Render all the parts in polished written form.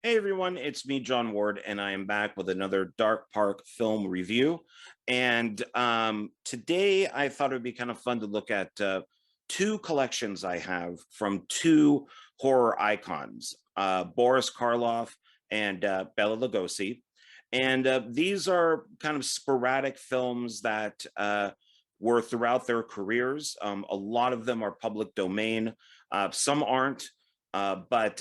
Hey everyone, it's me, John Ward, and I am back with another Dark Park film review. And today I thought it would be kind of fun to look at two collections I have from two horror icons, Boris Karloff and Bela Lugosi. And these are kind of sporadic films that were throughout their careers. A lot of them are public domain. Some aren't, but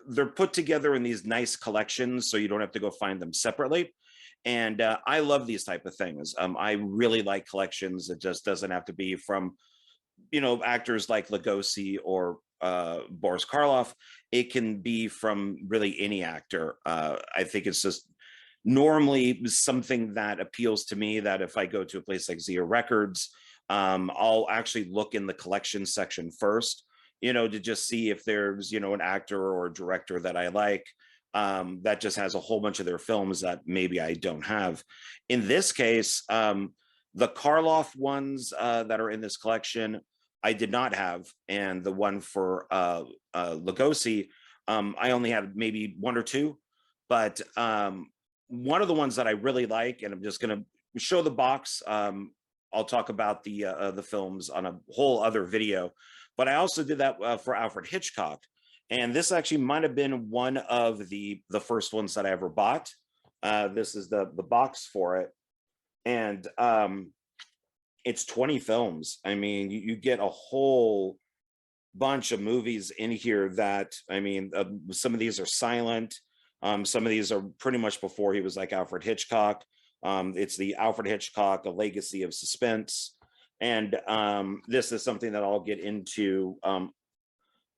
they're put together in these nice collections, so you don't have to go find them separately. And I love these type of things. I really like collections. It just doesn't have to be from, actors like Lugosi or Boris Karloff. It can be from really any actor. I think it's just normally something that appeals to me, that if I go to a place like Zia Records, I'll actually look in the collection section first, to just see if there's, an actor or a director that I like, that just has a whole bunch of their films that maybe I don't have. In this case, the Karloff ones that are in this collection, I did not have. And the one for Lugosi, I only had maybe one or two. But one of the ones that I really like, and I'm just going to show the box. I'll talk about the films on a whole other video. But I also did that for Alfred Hitchcock. And this actually might have been one of the first ones that I ever bought. This is the box for it. And it's 20 films. I mean, you get a whole bunch of movies in here that, some of these are silent. Some of these are pretty much before he was like Alfred Hitchcock. It's the Alfred Hitchcock, A Legacy of Suspense. And this is something that I'll get into, on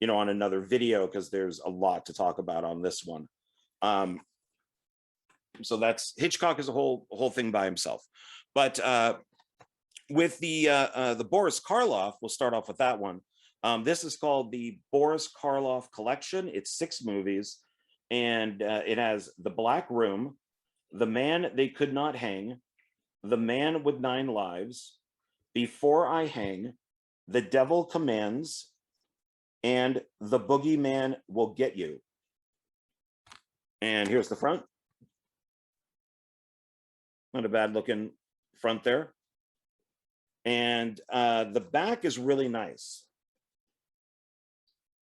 another video, because there's a lot to talk about on this one. So that's Hitchcock is a whole thing by himself. But with the Boris Karloff, we'll start off with that one. This is called the Boris Karloff Collection. It's 6 movies, and it has The Black Room, The Man They Could Not Hang, The Man with 9 Lives, Before I Hang, The Devil Commands, and The Boogeyman Will Get You. And here's the front. Not a bad looking front there. And the back is really nice.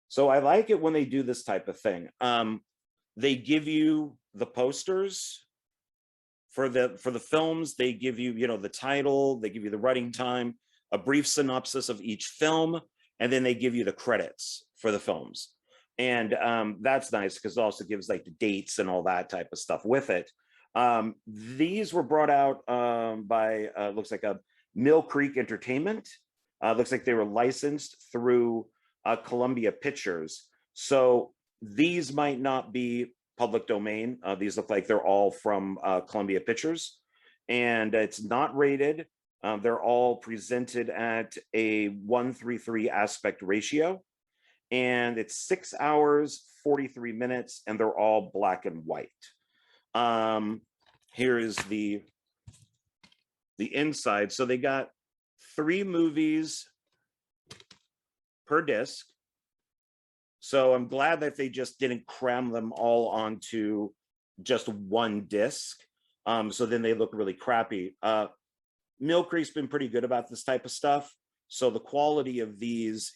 So I like it when they do this type of thing. They give you the posters for the films. They give you, the title, they give you the running time, a brief synopsis of each film, and then they give you the credits for the films. And that's nice, because it also gives like the dates and all that type of stuff with it. These were brought out by looks like a Mill Creek Entertainment. Looks like they were licensed through Columbia Pictures. So these might not be public domain. These look like they're all from Columbia Pictures, and it's not rated. They're all presented at a 1:3 aspect ratio, and it's 6 hours, 43 minutes, and they're all black and white. Here is the inside. So they got 3 movies per disc. So I'm glad that they just didn't cram them all onto just one disc. So then they look really crappy. Mill Creek's been pretty good about this type of stuff. So the quality of these,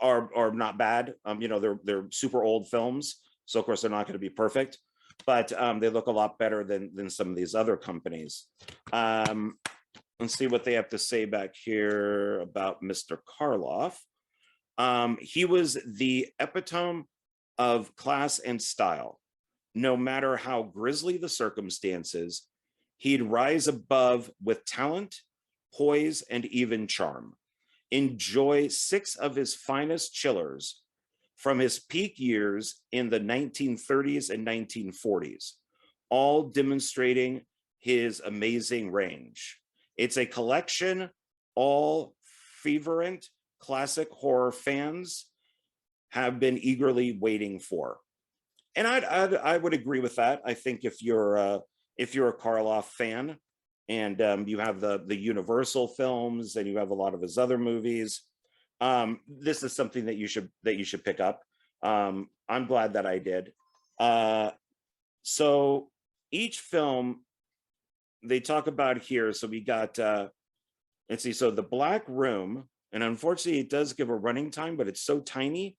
are not bad. They're super old films. So of course they're not going to be perfect, but they look a lot better than some of these other companies. Let's see what they have to say back here about Mr. Karloff. He was the epitome of class and style. No matter how grisly the circumstances, he'd rise above with talent, poise, and even charm. Enjoy 6 of his finest chillers from his peak years in the 1930s and 1940s, all demonstrating his amazing range. It's a collection all fervent classic horror fans have been eagerly waiting for. And I would agree with that. I think if you're a Karloff fan, and you have the Universal films, and you have a lot of his other movies, this is something that you should pick up. I'm glad that I did. So each film they talk about here. So we got, let's see, so The Black Room, and unfortunately it does give a running time, but it's so tiny,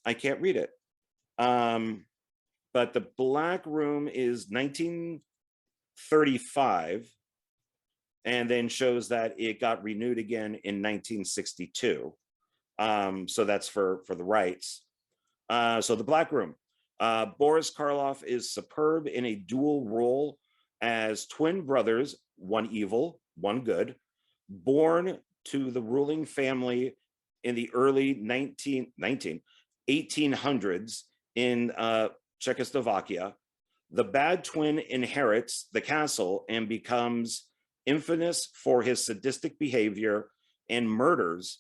I can't read it. But The Black Room is 1935, and then shows that it got renewed again in 1962. So that's for the rights. So The Black Room. Boris Karloff is superb in a dual role as twin brothers, one evil, one good, born to the ruling family in the early 1800s in Czechoslovakia. The bad twin inherits the castle and becomes infamous for his sadistic behavior and murders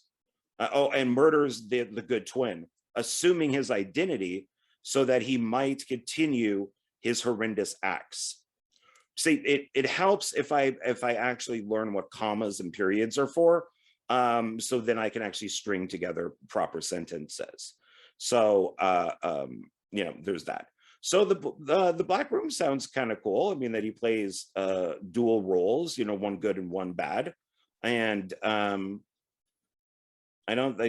the good twin, assuming his identity so that he might continue his horrendous acts. See, it helps if I actually learn what commas and periods are for, so then I can actually string together proper sentences. So there's that. So the Black Room sounds kind of cool. I mean, that he plays dual roles, one good and one bad, and I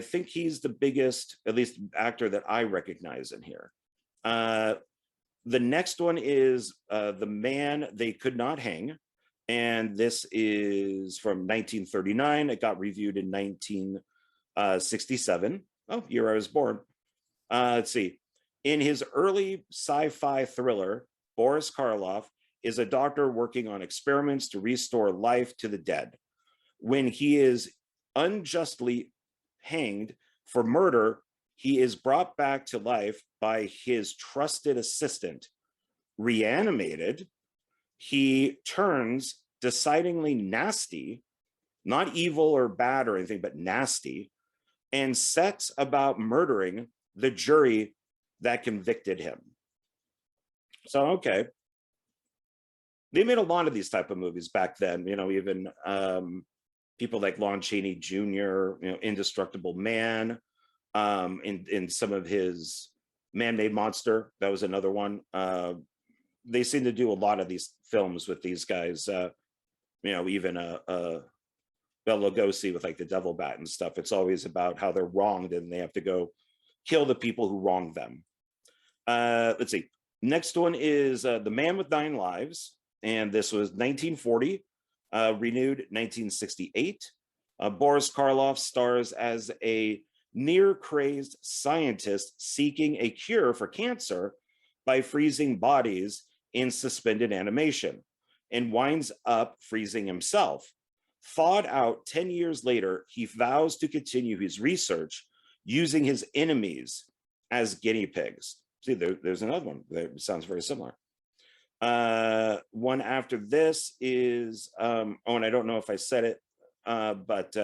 think he's the biggest, at least, actor that I recognize in here. The next one is The Man They Could Not Hang, and this is from 1939. It got reviewed in 1967. Oh, year I was born. Let's see. In his early sci-fi thriller, Boris Karloff is a doctor working on experiments to restore life to the dead. When he is unjustly hanged for murder, he is brought back to life by his trusted assistant. Reanimated, he turns decidedly nasty, not evil or bad or anything, but nasty, and sets about murdering the jury that convicted him. So, okay. They made a lot of these type of movies back then, even people like Lon Chaney Jr., Indestructible Man, in some of his Man-Made Monster, that was another one. They seem to do a lot of these films with these guys, even Bela Lugosi with like the Devil Bat and stuff. It's always about how they're wronged and they have to go kill the people who wronged them. Let's see. Next one is The Man with Nine Lives, and this was 1940, renewed 1968. Boris Karloff stars as a near-crazed scientist seeking a cure for cancer by freezing bodies in suspended animation, and winds up freezing himself. Thawed out 10 years later, he vows to continue his research using his enemies as guinea pigs. See, there's another one that sounds very similar. One after this is, and I don't know if I said it, but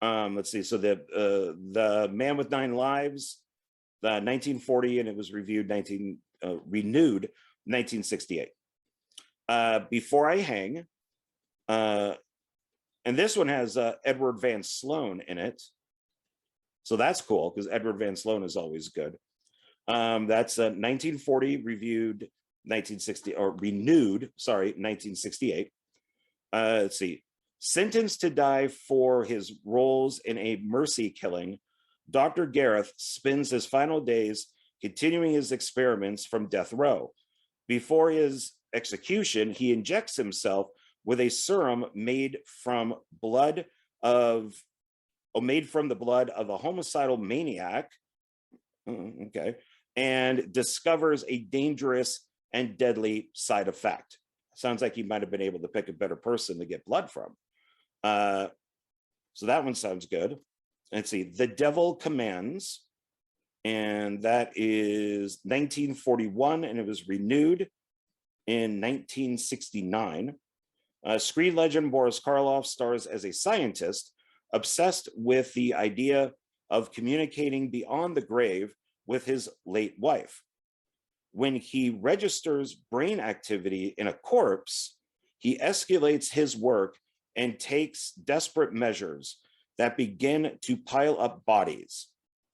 let's see. So the Man with Nine Lives, 1940, and it was renewed 1968. Before I Hang, and this one has Edward Van Sloan in it. So that's cool because Edward Van Sloan is always good. That's 1940, renewed 1968. Let's see. Sentenced to die for his roles in a mercy killing, Dr. Gareth spends his final days continuing his experiments from death row. Before his execution, he injects himself with a serum made from the blood of a homicidal maniac. Okay. And discovers a dangerous and deadly side effect. Sounds like he might have been able to pick a better person to get blood from. So that one sounds good. Let's see, The Devil Commands, and that is 1941, and it was renewed in 1969. Screen legend Boris Karloff stars as a scientist obsessed with the idea of communicating beyond the grave with his late wife. When he registers brain activity in a corpse, he escalates his work and takes desperate measures that begin to pile up bodies.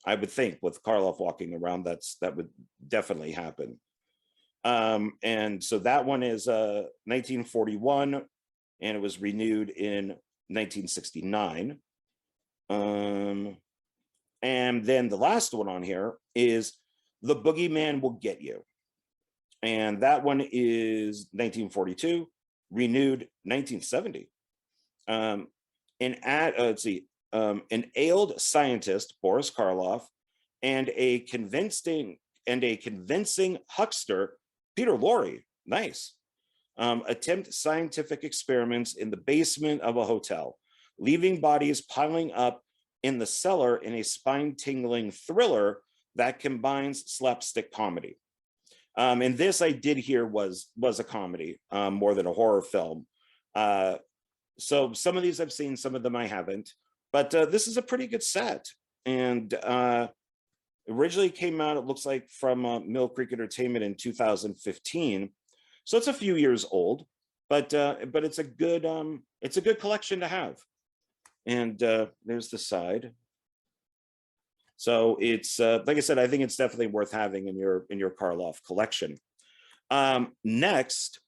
I would think with Karloff walking around, that would definitely happen. And so that one is 1941, and it was renewed in 1969. And then the last one on here is The Boogeyman Will Get You. And that one is 1942, renewed 1970. An ailed scientist, Boris Karloff, and a convincing huckster, Peter Lorre, nice, attempt scientific experiments in the basement of a hotel, leaving bodies piling up in the cellar in a spine-tingling thriller that combines slapstick comedy. And this I did hear was a comedy more than a horror film. So some of these I've seen, some of them I haven't, but this is a pretty good set. And originally came out, it looks like, from Mill Creek Entertainment in 2015. So it's a few years old, but it's a good collection to have. And there's the side. So it's like I said, I think it's definitely worth having in your Karloff collection. Next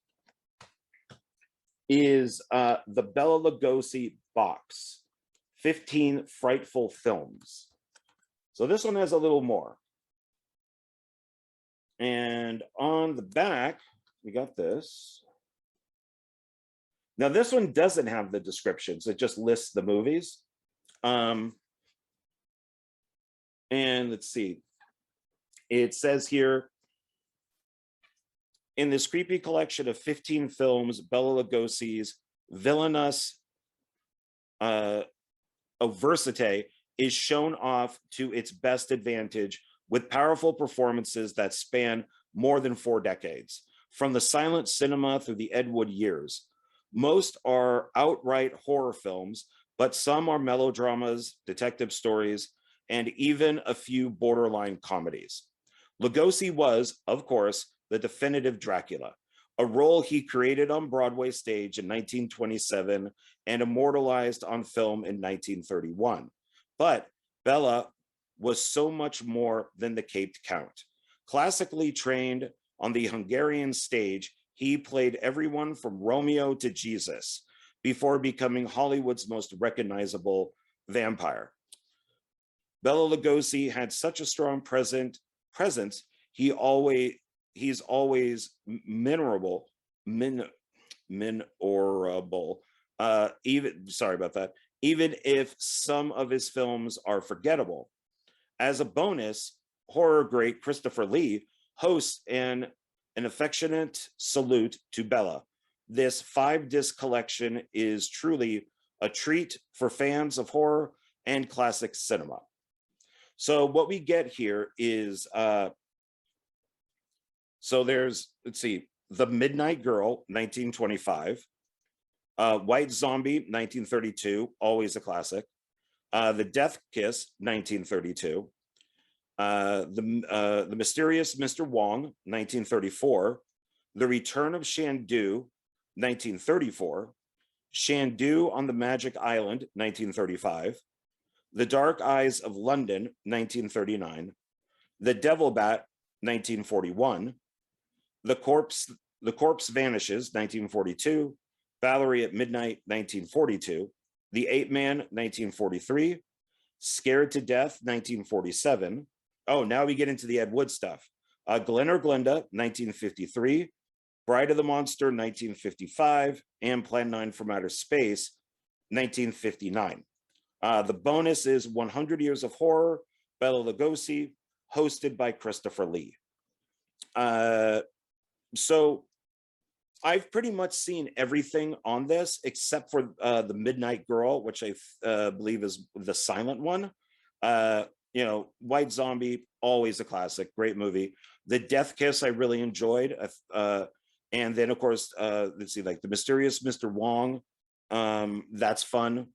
is the Bela Lugosi box, 15 Frightful Films. So this one has a little more. And on the back, we got this. Now this one doesn't have the descriptions, it just lists the movies. And let's see, it says here, in this creepy collection of 15 films, Bela Lugosi's villainous adversity is shown off to its best advantage with powerful performances that span more than 4 decades, from the silent cinema through the Ed Wood years. Most are outright horror films, but some are melodramas, detective stories, and even a few borderline comedies. Lugosi was, of course, the definitive Dracula, a role he created on Broadway stage in 1927 and immortalized on film in 1931. But Bela was so much more than the Caped Count. Classically trained on the Hungarian stage, he played everyone from Romeo to Jesus before becoming Hollywood's most recognizable vampire. Bela Lugosi had such a strong presence. He's always memorable. Even if some of his films are forgettable. As a bonus, horror great Christopher Lee hosts an affectionate salute to Bela. This 5-disc collection is truly a treat for fans of horror and classic cinema. So what we get here is, so there's, let's see, The Midnight Girl, 1925, White Zombie, 1932, always a classic, The Death Kiss, 1932, The Mysterious Mr. Wong, 1934, The Return of Shandu, 1934, Shandu on the Magic Island, 1935, The Dark Eyes of London, 1939, The Devil Bat, 1941, The Corpse Vanishes, 1942, Valerie at Midnight, 1942, The Ape Man, 1943, Scared to Death, 1947. Oh, now we get into the Ed Wood stuff. Glen or Glenda, 1953, Bride of the Monster, 1955, and Plan 9 from Outer Space, 1959. The bonus is 100 Years of Horror, Bela Lugosi, hosted by Christopher Lee. So I've pretty much seen everything on this except for The Midnight Girl, which I believe is the silent one. White Zombie, always a classic, great movie. The Death Kiss I really enjoyed. And then, of course, let's see, like The Mysterious Mr. Wong, that's fun.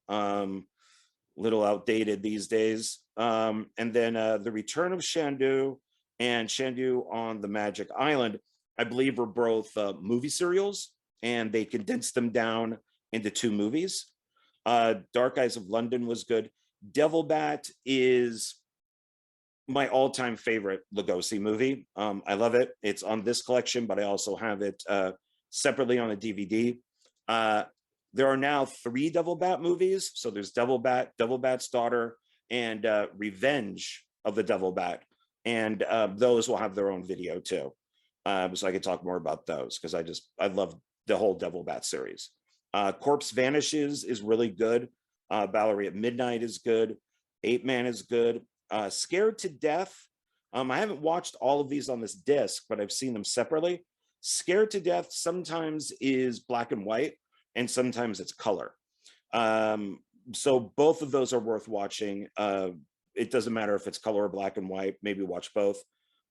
Little outdated these days. And then The Return of Shandu and Shandu on the Magic Island, I believe, were both movie serials, and they condensed them down into 2 movies. Dark Eyes of London was good. Devil Bat is my all-time favorite Lugosi movie. I love it. It's on this collection, but I also have it separately on a DVD. There are now 3 Devil Bat movies. So there's Devil Bat, Devil Bat's Daughter, and Revenge of the Devil Bat. And those will have their own video too. So I could talk more about those because I love the whole Devil Bat series. Corpse Vanishes is really good. Valerie at Midnight is good. Ape Man is good. Scared to Death. I haven't watched all of these on this disc, but I've seen them separately. Scared to Death sometimes is black and white, and sometimes it's color. So both of those are worth watching. It doesn't matter if it's color or black and white. Maybe watch both.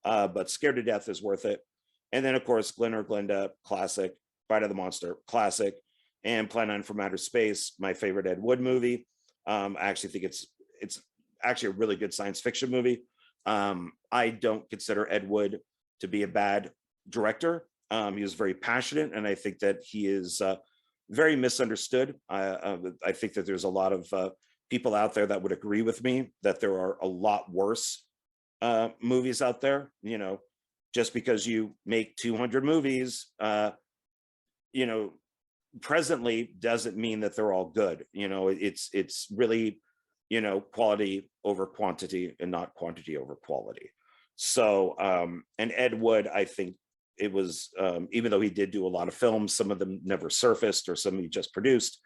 But Scared to Death is worth it. And then, of course, Glen or Glenda, classic. Fight of the Monster, classic. And Plan 9 from Outer Space, my favorite Ed Wood movie. I actually think it's actually a really good science fiction movie. I don't consider Ed Wood to be a bad director. He was very passionate, and I think that he is very misunderstood. I think that there's a lot of people out there that would agree with me that there are a lot worse movies out there. You know, just because you make 200 movies, you know, presently doesn't mean that they're all good. You know, it's really, you know, quality over quantity and not quantity over quality. So and Ed Wood, I think it was even though he did do a lot of films, some of them never surfaced or some he just produced.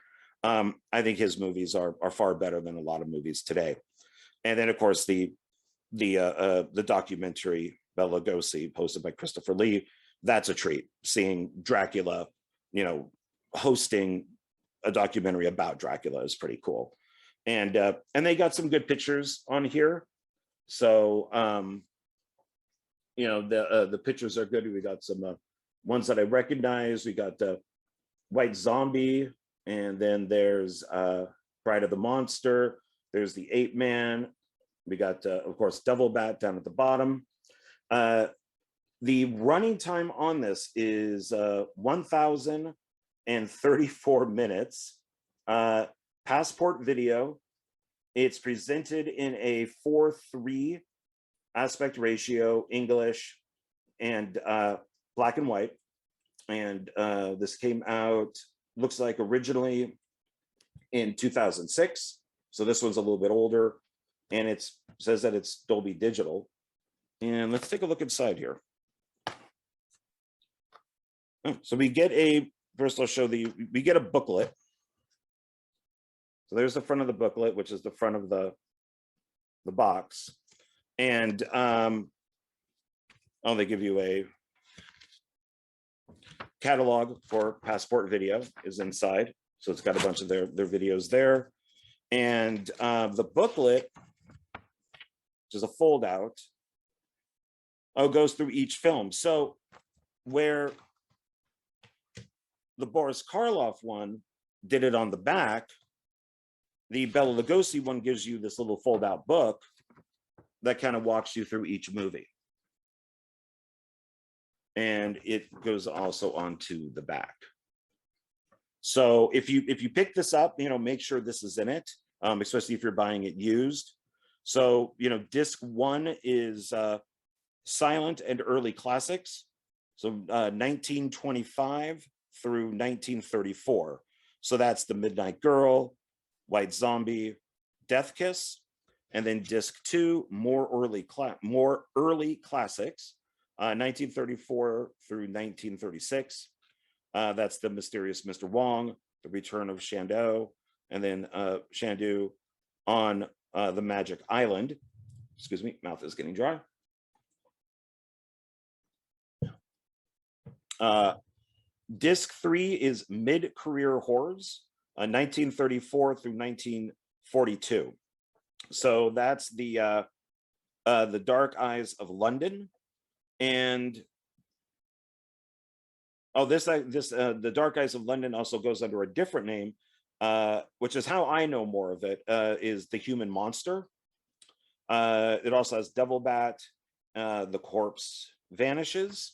I think his movies are far better than a lot of movies today. And then, of course, the documentary Bela Lugosi, posted by Christopher Lee, that's a treat. Seeing Dracula, you know, hosting a documentary about Dracula is pretty cool. And they got some good pictures on here. So you know, the pictures are good. We got some ones that I recognize. We got White Zombie, and then there's Bride of the Monster. There's the Ape Man. We got, of course, Devil Bat down at the bottom. The running time on this is 1,034 minutes. Passport video. It's presented in a 4:3 aspect ratio, English, and black and white. And this came out, looks like originally in 2006. So this one's a little bit older, and it says that it's Dolby Digital. And let's take a look inside here. So we get first I'll show we get a booklet. So there's the front of the booklet, which is the front of the box. And they give you a catalog for Passport Video is inside. So it's got a bunch of their videos there. And the booklet, which is a fold out, goes through each film. So where the Boris Karloff one did it on the back, the Bela Lugosi one gives you this little fold out book that kind of walks you through each movie. And it goes also onto the back. So if you pick this up, you know, make sure this is in it, especially if you're buying it used. So, you know, disc 1 is silent and early classics. So 1925 through 1934. So that's The Midnight Girl, White Zombie, Death Kiss. And then disc 2, more early classics, 1934 through 1936. That's The Mysterious Mr. Wong, The Return of Shandu, and then Shandu on the Magic Island. Excuse me, mouth is getting dry. Disc 3 is Mid-Career Horrors, 1934 through 1942. So that's the Dark Eyes of London, and the Dark Eyes of London also goes under a different name, which is how I know more of it, is The Human Monster. It also has Devil Bat, The Corpse Vanishes.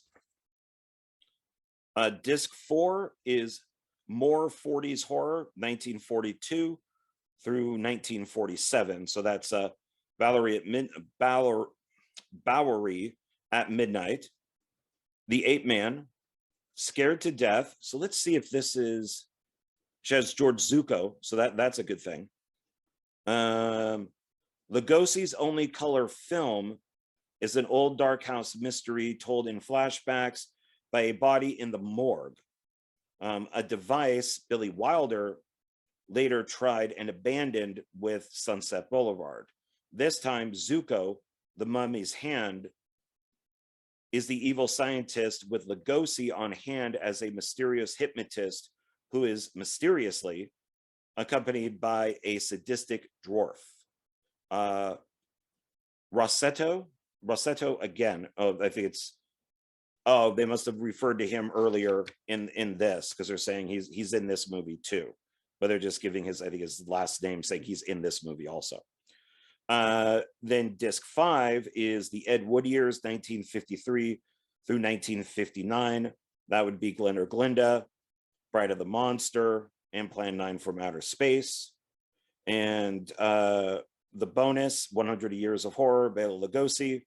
Disc 4 is More 40s Horror, 1942 through 1947. So that's Valerie Bowery at Midnight, The Ape Man, Scared to Death. So let's see if this is, she has George Zucco, so that's a good thing. Lugosi's only color film is an old dark house mystery told in flashbacks by a body in the morgue, a device Billy Wilder later tried and abandoned with Sunset Boulevard. This time, Zucco, the mummy's hand, is the evil scientist with Lugosi on hand as a mysterious hypnotist who is mysteriously accompanied by a sadistic dwarf. Rossetto again. Oh, I think it's, oh, they must have referred to him earlier in this, because they're saying he's in this movie too, but they're just giving his, I think his last name, saying he's in this movie also. Then disc 5 is the Ed Wood years, 1953 through 1959. That would be Glen or Glinda, Bride of the Monster, and Plan 9 from Outer Space. And the bonus, 100 Years of Horror, Bela Lugosi.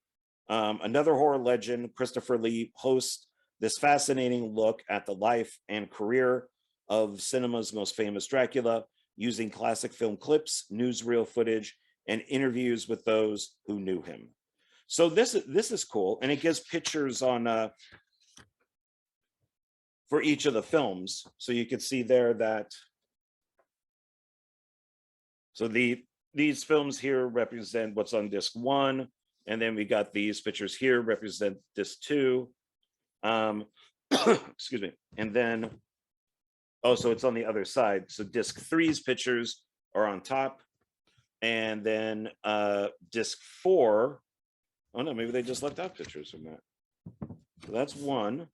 Another horror legend, Christopher Lee, hosts this fascinating look at the life and career of cinema's most famous Dracula, using classic film clips, newsreel footage, and interviews with those who knew him. So this is cool, and it gives pictures on for each of the films. So you can see there that, so these films here represent what's on disc 1, and then we got these pictures here represent disc 2. Excuse me. And then, oh, so it's on the other side. So disc 3's pictures are on top. And then disc 4, oh no, maybe they just left out pictures from that. So that's 1.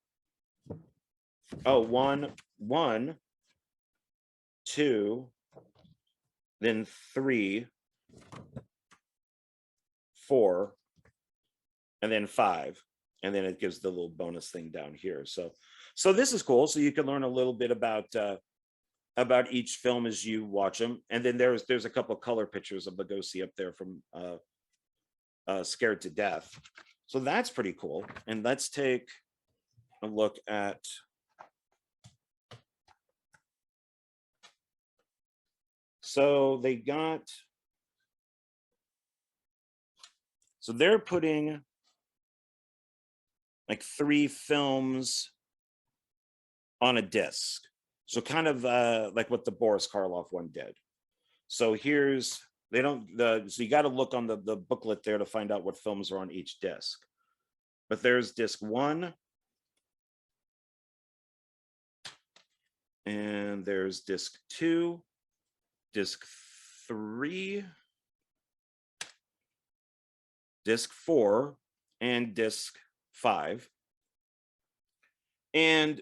Oh, 1, 2, then 3, 4, and then 5. And then it gives the little bonus thing down here. So this is cool. So you can learn a little bit about each film as you watch them. And then there's a couple of color pictures of Lugosi up there from Scared to Death. So that's pretty cool. And let's take a look at, so they got, so they're putting like 3 films on a disc. So kind of like what the Boris Karloff one did. So here's, they don't, so you got to look on the booklet there to find out what films are on each disc. But there's disc 1. And there's disc 2, disc 3, disc 4, and disc 5. And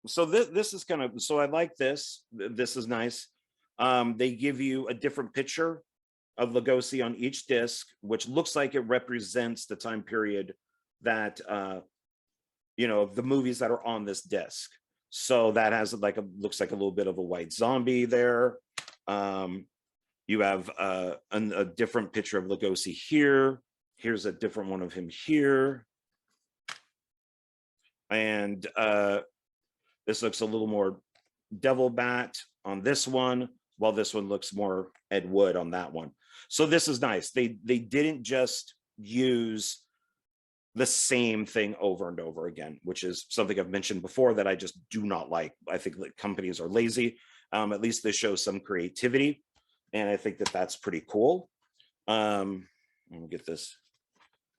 so this is kind of, so I like this. This is nice. They give you a different picture of Lugosi on each disc, which looks like it represents the time period that, you know, the movies that are on this disc. So that has like a, looks like a little bit of a white zombie there. You have a different picture of Lugosi here. Here's a different one of him here. And this looks a little more Devil Bat on this one, while this one looks more Ed Wood on that one. So this is nice. They didn't just use the same thing over and over again, which is something I've mentioned before that I just do not like. I think that companies are lazy. At least they show some creativity, and I think that that's pretty cool. Let me get this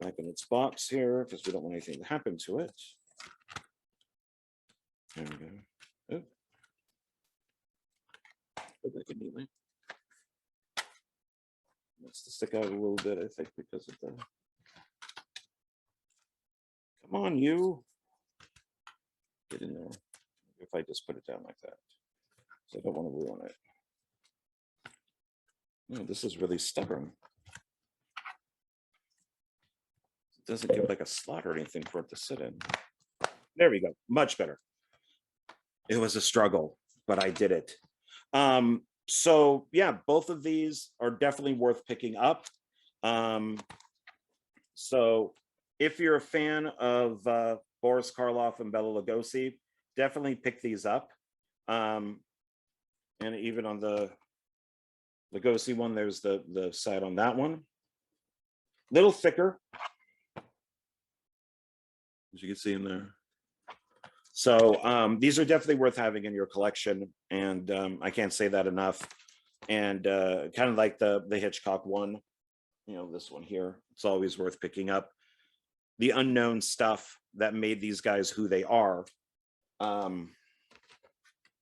back in its box here, because we don't want anything to happen to it. There we go. Oh. Put that in neatly. It's to stick out a little bit, I think, because of the. Come on, you. Get in there. If I just put it down like that. So I don't want to ruin it. No, this is really stubborn. It doesn't give like a slot or anything for it to sit in. There we go. Much better. It was a struggle, but I did it. So yeah, both of these are definitely worth picking up. So if you're a fan of Boris Karloff and Bela Lugosi, definitely pick these up. And even on the Lugosi one, there's the side on that one. Little thicker, as you can see in there. So these are definitely worth having in your collection, and I can't say that enough. And kind of like the Hitchcock one, you know, this one here, it's always worth picking up. The unknown stuff that made these guys who they are.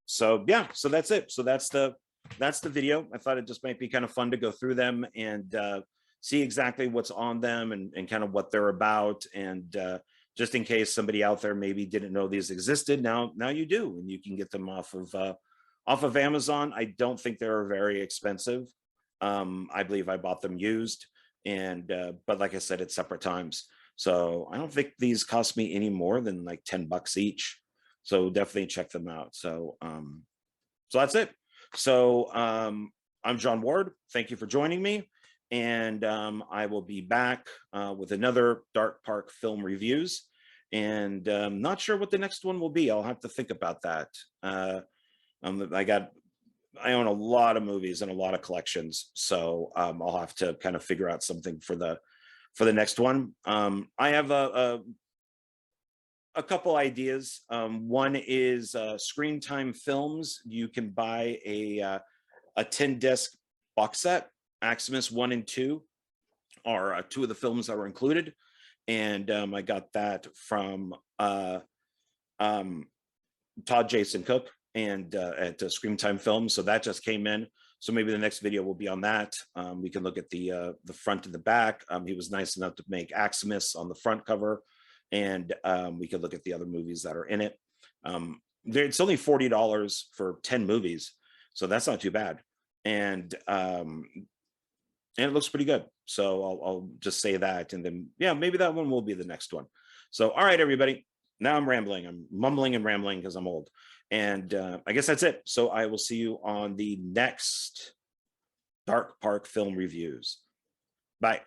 So yeah, so that's it. So that's the video. I thought it just might be kind of fun to go through them and see exactly what's on them and kind of what they're about. And just in case somebody out there maybe didn't know these existed, now you do, and you can get them off of Amazon. I don't think they're very expensive. I believe I bought them used, and but like I said, it's separate times. So I don't think these cost me any more than like $10 each. So definitely check them out. So so that's it. So I'm John Ward. Thank you for joining me. And I will be back with another Dark Park film reviews. And I'm not sure what the next one will be. I'll have to think about that. I own a lot of movies and a lot of collections. So I'll have to kind of figure out something for the next one. I have a couple ideas. One is Screen Time Films. You can buy a 10-disc box set. Maximus 1 and 2 are two of the films that were included, and I got that from Todd Jason Cook and at Screen Time Films. So that just came in. So maybe the next video will be on that. We can look at the front and the back. He was nice enough to make Maximus on the front cover, and we could look at the other movies that are in it. It's only $40 for 10 movies, so that's not too bad. And it looks pretty good. So I'll just say that, and then yeah, maybe that one will be the next one. So all right, everybody. Now I'm rambling. I'm mumbling and rambling because I'm old. And I guess that's it. So I will see you on the next Dark Park film reviews. Bye.